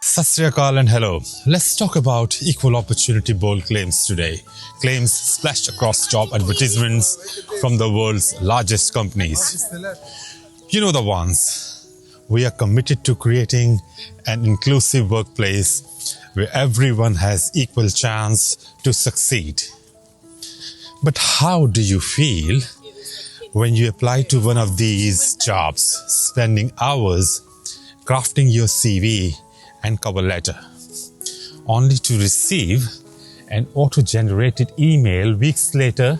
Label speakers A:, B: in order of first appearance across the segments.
A: Sat Sri Akal and hello. Let's talk about equal opportunity bold claims today. Claims splashed across job advertisements from the world's largest companies. You know the ones. We are committed to creating an inclusive workplace where everyone has equal chance to succeed. But how do you feel when you apply to one of these jobs, spending hours crafting your CV and cover letter, only to receive an auto-generated email weeks later?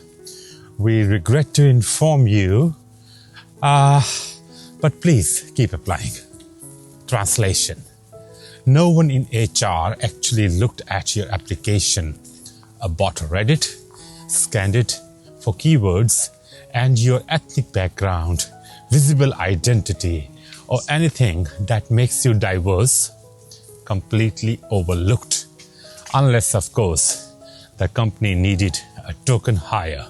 A: We regret to inform you, but please keep applying. Translation: no one in HR actually looked at your application. A bot read it, scanned it for keywords and your ethnic background, visible identity, or anything that makes you diverse, completely overlooked. Unless, of course, the company needed a token hire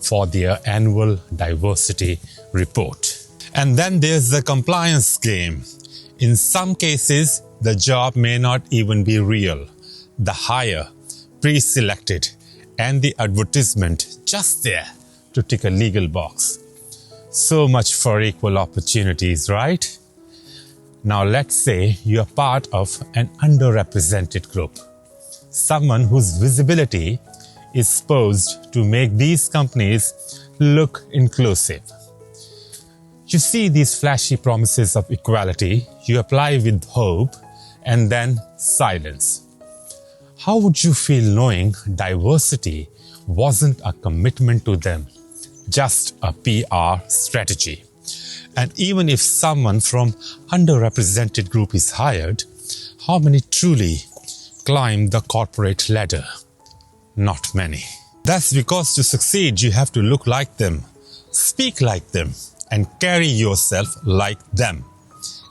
A: for their annual diversity report. And then there's the compliance game. In some cases, the job may not even be real. The hire, pre-selected, and the advertisement just there to tick a legal box. So much for equal opportunities, right? Now let's say you're part of an underrepresented group, someone whose visibility is supposed to make these companies look inclusive. You see these flashy promises of equality, you apply with hope, and then silence. How would you feel knowing diversity wasn't a commitment to them, just a PR strategy? And even if someone from underrepresented group is hired, how many truly climb the corporate ladder? Not many. That's because to succeed, you have to look like them, speak like them, and carry yourself like them.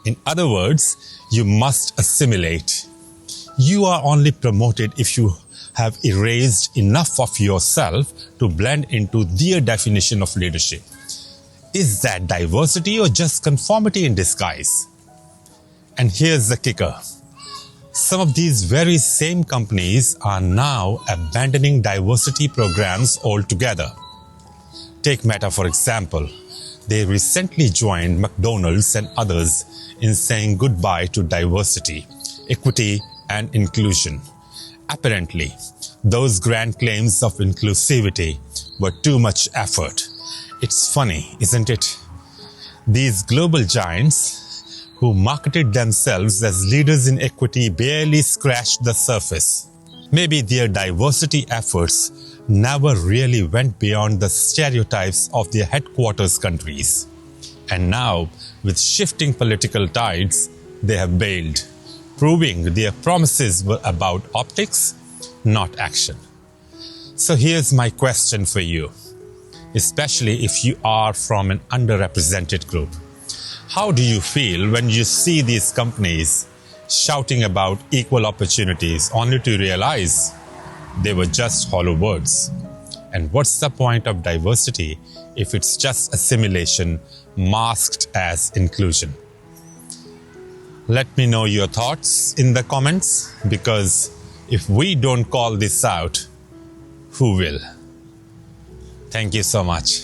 A: In other words, you must assimilate. You are only promoted if you have erased enough of yourself to blend into their definition of leadership. Is that diversity or just conformity in disguise? And here's the kicker. Some of these very same companies are now abandoning diversity programs altogether. Take Meta, for example. They recently joined McDonald's and others in saying goodbye to diversity, equity, and inclusion. Apparently, those grand claims of inclusivity were too much effort. It's funny, isn't it? These global giants who marketed themselves as leaders in equity barely scratched the surface. Maybe their diversity efforts never really went beyond the stereotypes of their headquarters countries. And now, with shifting political tides, they have bailed, proving their promises were about optics, not action. So here's my question for you, especially if you are from an underrepresented group. How do you feel when you see these companies shouting about equal opportunities only to realize they were just hollow words? And what's the point of diversity if it's just assimilation masked as inclusion? Let me know your thoughts in the comments, because if we don't call this out, who will? Thank you so much.